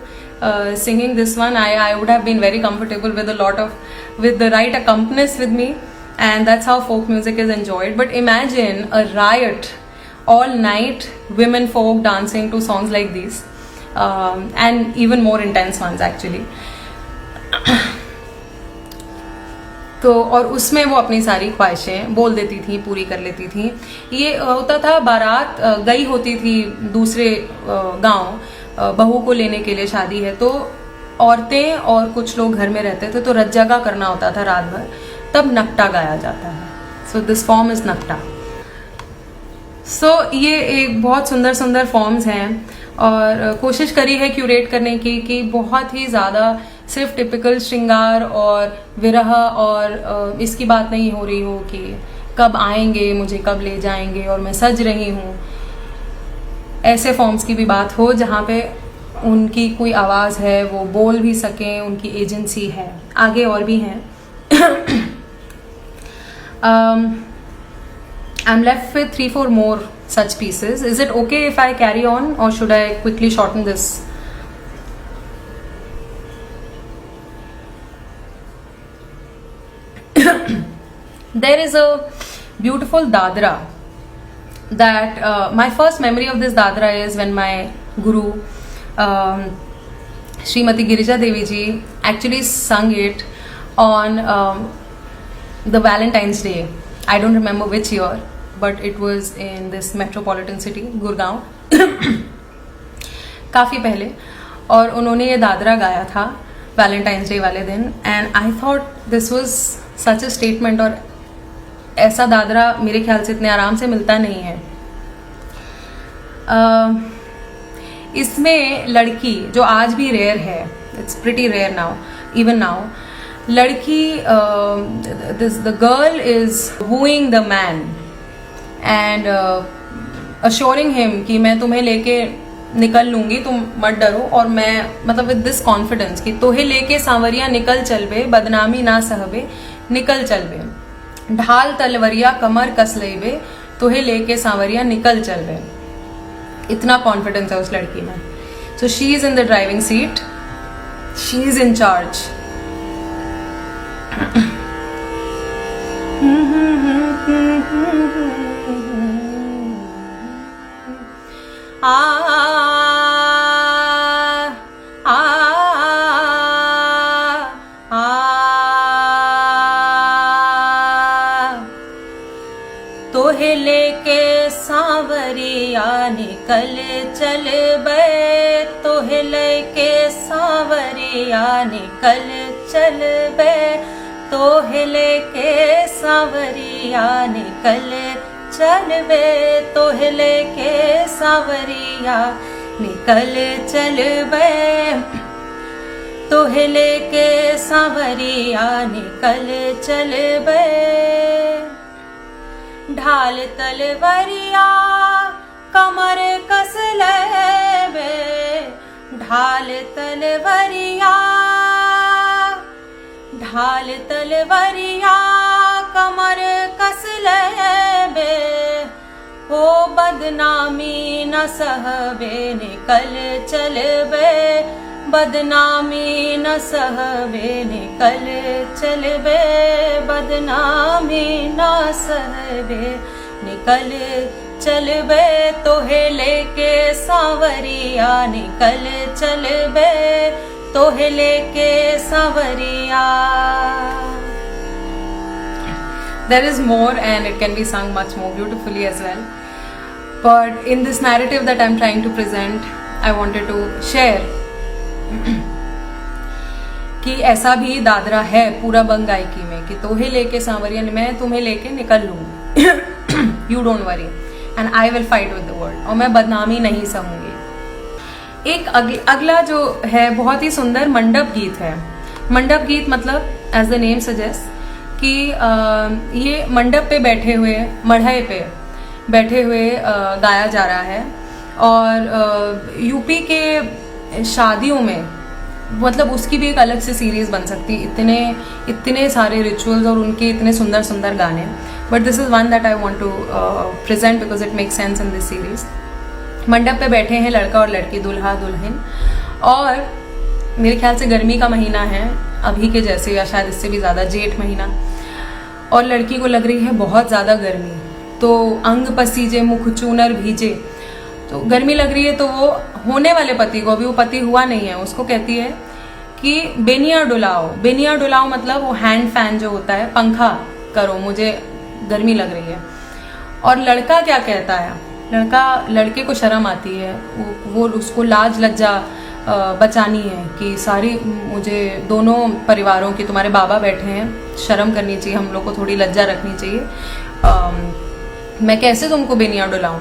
singing this one, I would have been very comfortable with the right accompanist with me, and that's how folk music is enjoyed. But imagine a riot all night, women folk dancing to songs like these, and even more intense ones actually. तो और उसमें वो अपनी सारी ख्वाहिशें बोल देती थी, पूरी कर लेती थी. ये होता था, बारात गई होती थी दूसरे गांव, बहू को लेने के लिए, शादी है, तो औरतें और कुछ लोग घर में रहते थे, तो रज्जागा करना होता था रात भर, तब नकटा गाया जाता है. So this form is नकटा. सो ये एक बहुत सुंदर सुंदर फॉर्म्स हैं, और कोशिश करी है क्यूरेट करने की कि बहुत ही ज़्यादा सिर्फ टिपिकल श्रृंगार और विरह और इसकी बात नहीं हो रही हो कि कब आएंगे, मुझे कब ले जाएंगे और मैं सज रही हूँ. ऐसे फॉर्म्स की भी बात हो जहाँ पे उनकी कोई आवाज़ है, वो बोल भी सकें, उनकी एजेंसी है. आगे और भी हैं. I'm left with 3-4 more such pieces. Is it okay if I carry on, or should I quickly shorten this? There is a beautiful dadra that my first memory of this dadra is when my guru Srimati Girija Devi ji actually sung it on the Valentine's Day. I don't remember which year, but it was in this metropolitan city, Gurgaon. काफ़ी पहले, और उन्होंने ये दादरा गाया था Valentine's day वाले दिन, and I thought this was such a statement. और ऐसा दादरा मेरे ख्याल से इतने आराम से मिलता नहीं है. इसमें लड़की, जो आज भी रेयर है, it's pretty rare now, even now, लड़की, the girl is wooing the man and assuring him कि मैं तुम्हें लेके निकल लूंगी, तुम मत डरो. और मैं मतलब विद दिस कॉन्फिडेंस कि तोहे लेके सांवरिया निकल चलबे, बदनामी ना सहबे, निकल चलबे, ढाल तलवरिया कमर कस लेबे, तोहे लेके सांवरिया निकल चलबे. इतना कॉन्फिडेंस है उस लड़की में. So she is in the driving seat, she is in charge. तोहे लेके सांवरिया निकल चल बे, तोहे लेके सांवरिया निकल चल बे, तोहे लेके सांवरिया निकल चल बे, तोहे लेके सांवरिया निकल चल बे, तोहे लेके सांवरिया निकल चल बे. ढाल तलवरिया कमर कस लेबे, ढाल तलवरिया, ढाल तलवरिया कमर कस लेबे, हो बदनामी न सहबे निकल चलबे, बदनामी न सहबे निकल चलबे, बदनामी न सहबे निकल चलबे, तोहे लेके सांवरिया निकल चलबे, तोहे लेके सांवरिया. There is more and it can be sung much more beautifully as well. But in this narrative that I'm trying to present, I wanted to share कि ऐसा भी दादरा है पूरा बंग गायकी में कि तोहे लेके सांवरिया, मैं तुम्हें लेके निकल लूंगी. You don't worry and I will fight with the world, और मैं बदनामी नहीं सहूंगी. एक अगला जो है बहुत ही सुंदर मंडप गीत है. मंडप गीत मतलब एज द नेम सजेस्ट कि ये मंडप पे बैठे हुए, मढ़े पे बैठे हुए गाया जा रहा है. और यूपी के शादियों में मतलब उसकी भी एक अलग से सीरीज बन सकती, इतने सारे रिचुअल्स और उनके इतने सुंदर सुंदर गाने. But this is one that I want to present because it make sense in this series. मंडप पे बैठे हैं लड़का और लड़की, दुल्हा दुल्हन, और मेरे ख्याल से गर्मी का महीना है अभी के जैसे, या शायद इससे भी ज़्यादा, जेठ महीना. और लड़की को लग रही है बहुत ज़्यादा गर्मी, तो अंग पसीजे मुख चूनर भीजे. तो गर्मी लग रही है तो वो होने वाले पति को, अभी वो पति हुआ नहीं है, उसको कहती है कि बेनिया डुलाओ. बेनिया डुलाओ मतलब वो हैंड फैन जो होता है, पंखा करो, मुझे गर्मी लग रही है. और लड़का क्या कहता है, लड़के को शर्म आती है, वो उसको लाज लज्जा बचानी है कि सारी, मुझे दोनों परिवारों के, तुम्हारे बाबा बैठे हैं, शर्म करनी चाहिए, हम लोग को थोड़ी लज्जा रखनी चाहिए, मैं कैसे तुमको बेनिया डुलाऊं.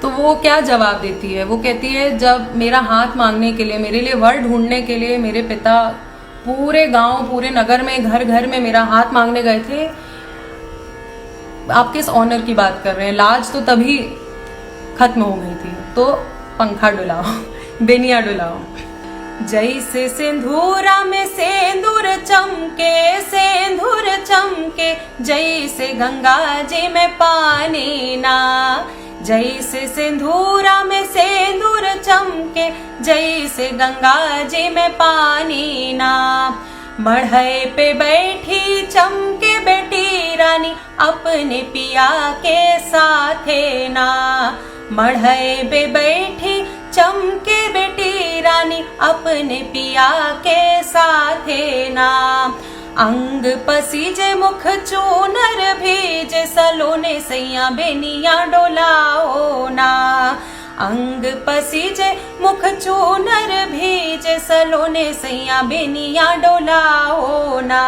तो वो क्या जवाब देती है, वो कहती है जब मेरा हाथ मांगने के लिए, मेरे लिए वर ढूंढने के लिए मेरे पिता पूरे गांव, पूरे नगर में, घर घर में मेरा हाथ मांगने गए थे, आप किस ऑनर की बात कर रहे हैं, लाज तो तभी खत्म हो गई थी, तो पंखा डुलाओ, बेनिया डुलाओ. जैसे सिंदूरा में सिंदूर चमके, सिंदूर चमके, जैसे गंगा जी में पानी ना, जैसे सिंदूरा में सिंदूर चमके, जैसे गंगा जी में पानी ना. मढ़े पे बैठी चमके बेटी रानी, अपने पिया के साथे ना. मढ़े पे बैठी चमके बेटी रानी, अपने पिया के साथे ना. अंग पसीजे मुख चूनर भीजे, सलोने सैया बेनिया डोलाओ ना. अंग पसीजे मुख चूनर भीजे, सलोने सैया बेनिया डोलाओ ना.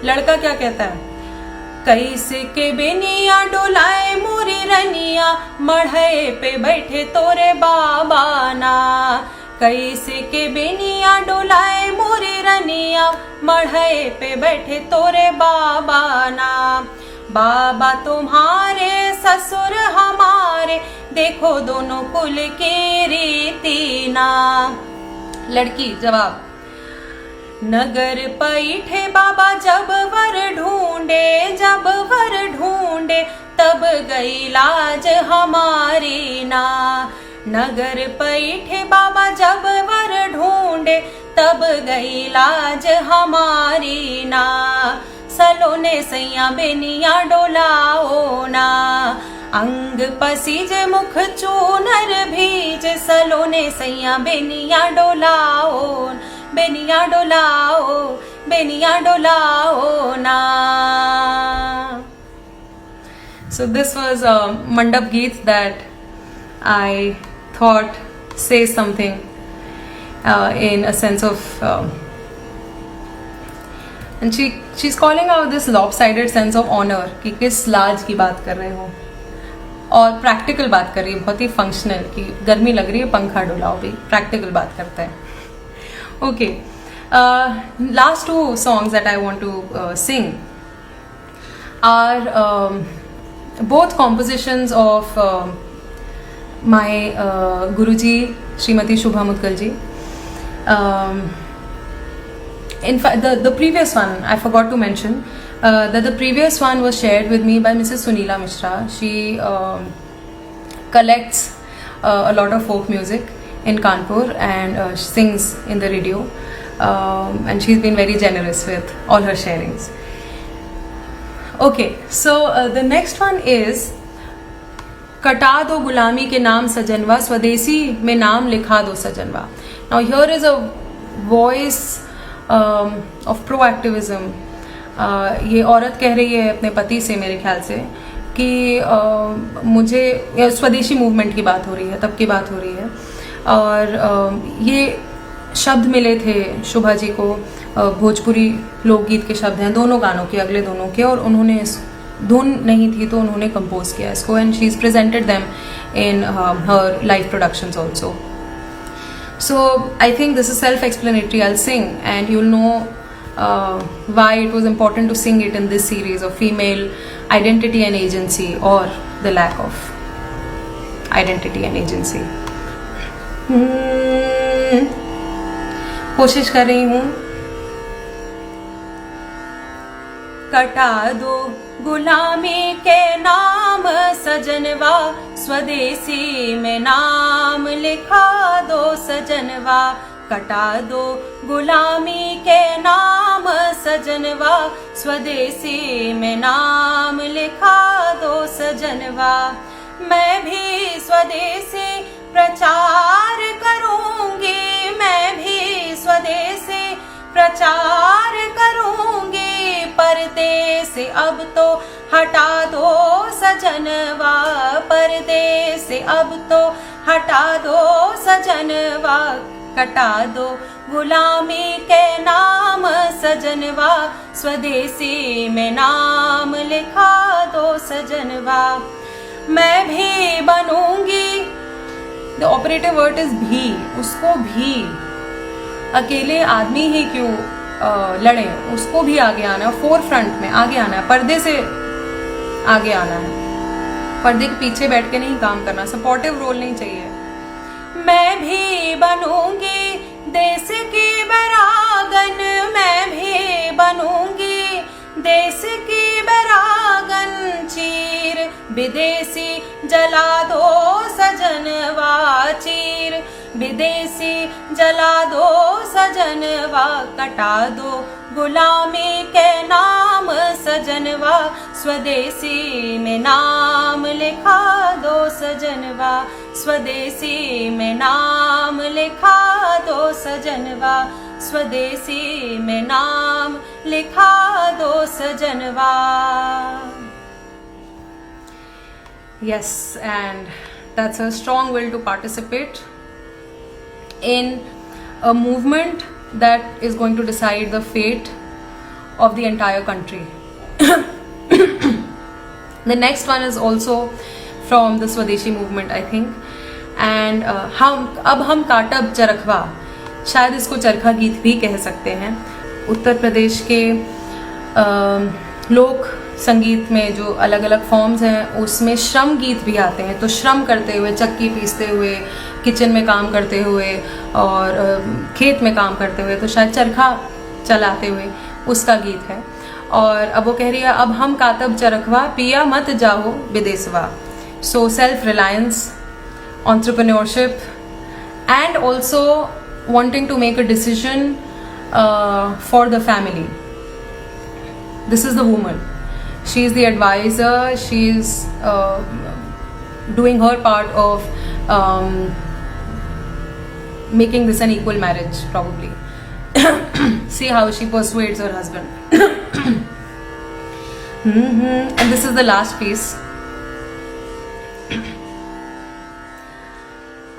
लड़का क्या कहता है, कैसे के बेनिया डोलाए मोरी रनिया, मढ़े पे बैठे तोरे बाबा ना. कैसे के बेनिया डोलाए मोरी रनिया, मढ़े पे बैठे तोरे बाबा ना. बाबा तुम्हारे ससुर हमारे, देखो दोनों कुल की रीति ना. लड़की जवाब, नगर पैठे बाबा जब वर ढूंढे, जब वर ढूंढे, तब गई लाज हमारी ना। नगर पैठे बाबा जब वर ढूंढे, तब गई लाज हमारी ना। सलोने सैया बेनिया डोलाओ ना, अंग पसीज मुख चूनर भीज। सलोने सैया बेनिया डोलाओ, बेनिया डोलाओ, बेनिया डोलाओ ना। So this was a Mandap Geet that I thought says something in a sense of and she's calling out this lopsided sense of honor कि किस लाज की बात कर रहे हो, और प्रैक्टिकल बात कर रही है, बहुत ही फंक्शनल कि गर्मी लग रही है पंखा डुलाओ, भी प्रैक्टिकल बात करता है. Okay, last two songs that I want to sing are both compositions of my Guruji Srimati Shubha Mutkal ji. In fact, the previous one I forgot to mention that the previous one was shared with me by Mrs. Sunila Mishra. She collects a lot of folk music in Kanpur and sings in the radio, and she's been very generous with all her sharings. Okay, so the next one is कटा दो गुलामी के नाम सजनवा, स्वदेशी में नाम लिखा दो सजनवा. Now here is a voice of proactivism. ये औरत कह रही है अपने पति से, मेरे ख्याल से, कि मुझे स्वदेशी मूवमेंट की बात हो रही है, तब की बात हो रही है, और ये शब्द मिले थे शुभा जी को, भोजपुरी लोकगीत के शब्द हैं दोनों गानों के, अगले दोनों के, और उन्होंने धुन नहीं थी तो उन्होंने कंपोज किया इसको, and she is presented them in her live productions also. So I think this is self explanatory. I will sing and you will know why it was important to sing it in this series of female identity and agency, or the lack of identity and agency. कोशिश कर रही हूँ. कटा दो गुलामी के नाम सजनवा, स्वदेशी में नाम लिखा दो सजनवा. कटा दो गुलामी के नाम सजनवा, स्वदेशी में नाम लिखा दो सजनवा. मैं भी स्वदेशी प्रचार करूंगी, मैं भी स्वदेशी प्रचार करूंगी. पर्दे से अब तो हटा दो सजनवा, पर्दे से अब तो हटा दो सजनवा. कटा दो गुलामी के नाम सजनवा, स्वदेशी में नाम लिखा दो सजनवा. मैं भी बनूंगी, द ऑपरेटिव वर्ड इज भी, उसको भी, अकेले आदमी ही क्यों लड़े, उसको भी आगे आना है, फोर फ्रंट में आगे आना है, पर्दे से आगे आना है, पर्दे के पीछे बैठ के नहीं काम करना, सपोर्टिव रोल नहीं चाहिए. मैं भी बनूंगी देश की बैरागन, मैं भी बनूंगी देश की बैरागन. चीर विदेशी जला दो सजनवा, चीर विदेशी जला दो सजनवा. कटा दो गुलामी के नाम सजनवा, स्वदेशी में नाम लिखा दो सजनवा, स्वदेशी में नाम लिखा दो सजनवा, स्वदेशी में नाम लिखा दो सजनवा. Yes, and that's a strong will to participate in a movement that is going to decide the fate of the entire country. The next one is also from the Swadeshi movement, I think, and हम काटब चरखवा, शायद इसको चरखा गीत भी कह सकते हैं. उत्तर प्रदेश के लोक संगीत में जो अलग अलग फॉर्म्स हैं उसमें श्रम गीत भी आते हैं, तो श्रम करते हुए, चक्की पीसते हुए, किचन में काम करते हुए और खेत में काम करते हुए, तो शायद चरखा चलाते हुए उसका गीत है. और अब वो कह रही है अब हम कातब चरखवा पिया मत जाओ विदेशवा. So self reliance, entrepreneurship, and also wanting to make a decision for the family. This is the woman. She is the advisor. She is doing her part of making this an equal marriage, probably. See how she persuades her husband. And this is the last piece.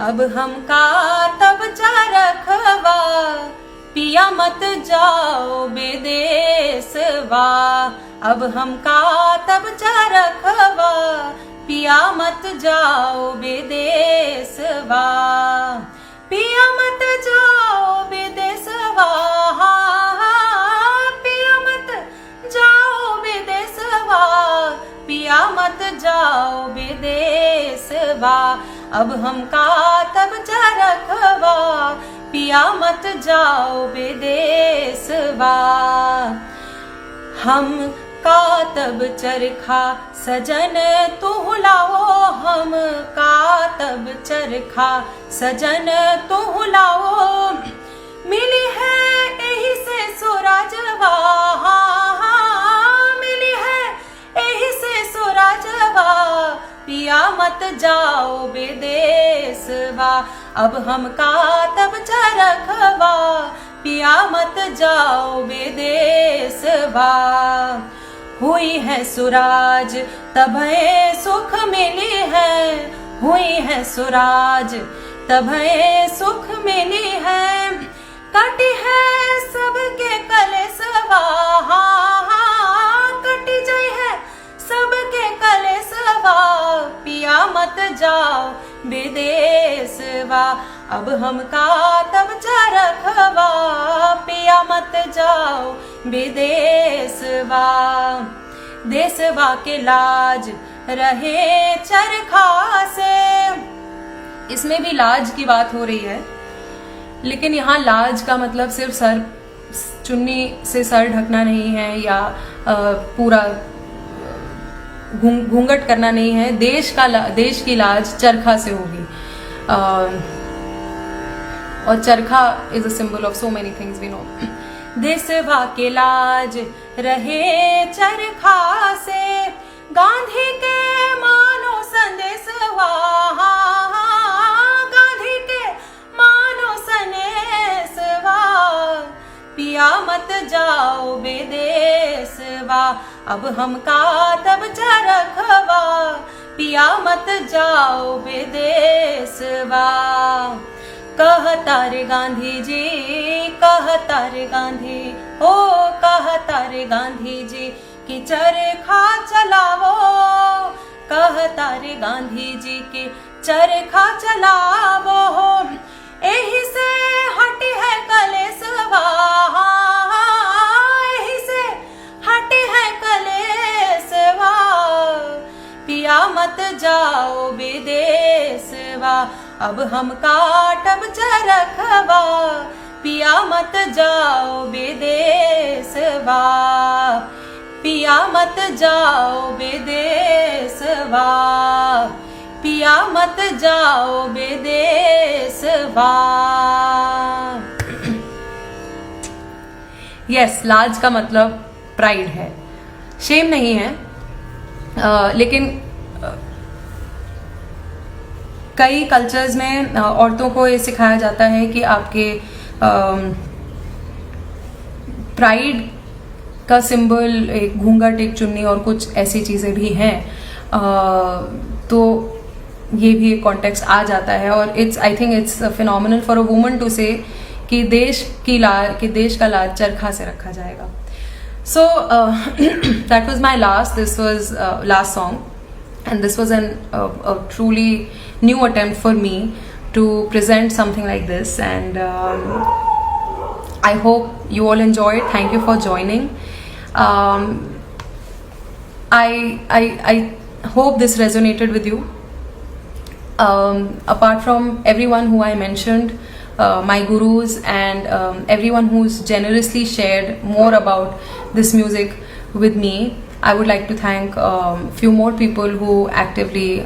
अब हम कातब चरखवा पिया मत जाओ विदेशवा. अब हम कातब चरखवा पिया मत जाओ विदेशवा. पिया मत जाओ विदेशवा, पिया मत जाओ विदेशवा, पिया मत जाओ विदेशवा. अब हम कातब चरखवा पिया मत जाओ विदेशवा. हम कातब चरखा सजन तू लाओ, हम कातब चरखा सजन तू लाओ. मिली है यही से सूरजवा, मिली है यही से सूरजवा. पिया मत जाओ विदेशवा. अब हम कातब चरखवा पिया मत जाओ विदेशवा. हुई है सुराज तभे सुख मिली है, हुई है सुराज तभे सुख मिली है. कटी है सबके कलेसवा, कटी जाई है सबके कलेसवा. पिया मत जाओ विदेशवा. अब हम कातब चरखवा पिया मत जाओ विदेशवा. देशवा के लाज रहे चरखा से. इसमें भी लाज की बात हो रही है, लेकिन यहाँ लाज का मतलब सिर्फ सर चुन्नी से सर ढकना नहीं है या पूरा घूंघट करना नहीं है. देश की लाज चरखा से होगी. और चरखा is a symbol of so many things we know. देशवा के लाज रहे चरखा से, गांधी के मानो संदेशवा, गांधी के मानो संदेशवा. पिया मत जाओ विदेशवा. अब हम कातब चरखवा पिया मत जाओ विदेशवा. कहता रे गांधी जी, कहता रे गांधी, ओ कहता रे गांधी जी कि चरखा चलावो. कहता रे गांधी जी कि चरखा चलावो. यही से हटी है कलेसवा, यही से हटी है कलेसवा. पिया मत जाओ विदेशवा. अब हम कातब चरखवा पिया मत जाओ विदेशवा. पिया मत जाओ विदेशवा, पिया मत जाओ विदेशवा. यस, लाज का मतलब प्राइड है, शेम नहीं है. लेकिन कई कल्चर्स में औरतों को ये सिखाया जाता है कि आपके प्राइड का सिंबल एक घूंघट, एक चुन्नी और कुछ ऐसी चीज़ें भी हैं. तो ये भी एक कॉन्टेक्स्ट आ जाता है. और I think it's phenomenal for a woman to say कि देश का लाज चरखा से रखा जाएगा. So that was my this was last song, and this was a truly new attempt for me to present something like this, and I hope you all enjoyed. Thank you for joining. I hope this resonated with you. Apart from everyone who I mentioned, my gurus and everyone who's generously shared more about this music with me. I would like to thank few more people who actively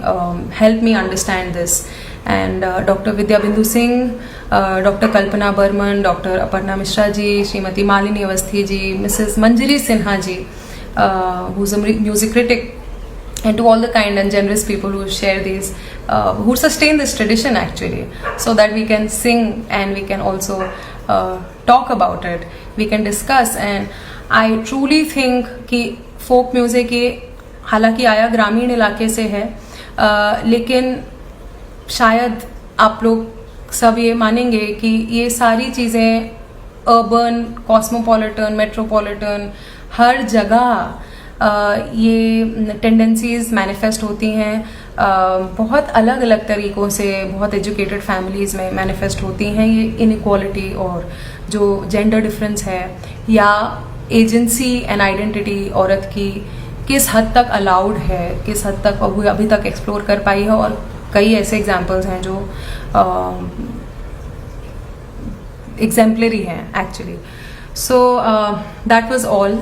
helped me understand this. And Dr. Vidya Bindu Singh, Dr. Kalpana Burman, Dr. Aparna Mishra ji, Srimati Malini Awasthi ji, Mrs. Manjari Sinha ji, who's a music critic, and to all the kind and generous people who share these, who sustain this tradition actually, so that we can sing and we can also talk about it, we can discuss. And I truly think कि folk music ये हालांकि आया ग्रामीण इलाके से है, लेकिन शायद आप लोग सब ये मानेंगे कि ये सारी चीज़ें अर्बन, कॉस्मोपॉलिटन, मेट्रोपॉलिटन, हर जगह ये टेंडेंसीज मैनिफेस्ट होती हैं, बहुत अलग अलग तरीक़ों से, बहुत एजुकेटेड फैमिलीज़ में मैनिफेस्ट होती हैं ये इनइक्वालिटी और जो जेंडर डिफरेंस है, या एजेंसी एंड आइडेंटिटी औरत की किस हद तक अलाउड है, किस हद तक अभी तक एक्सप्लोर कर पाई है. और कई ऐसे एग्जाम्पल्स हैं जो एग्जाम्पलरी हैं actually. So that was all.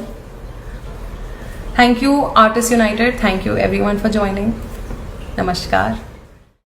Thank you artist United, thank you everyone for joining. नमस्कार.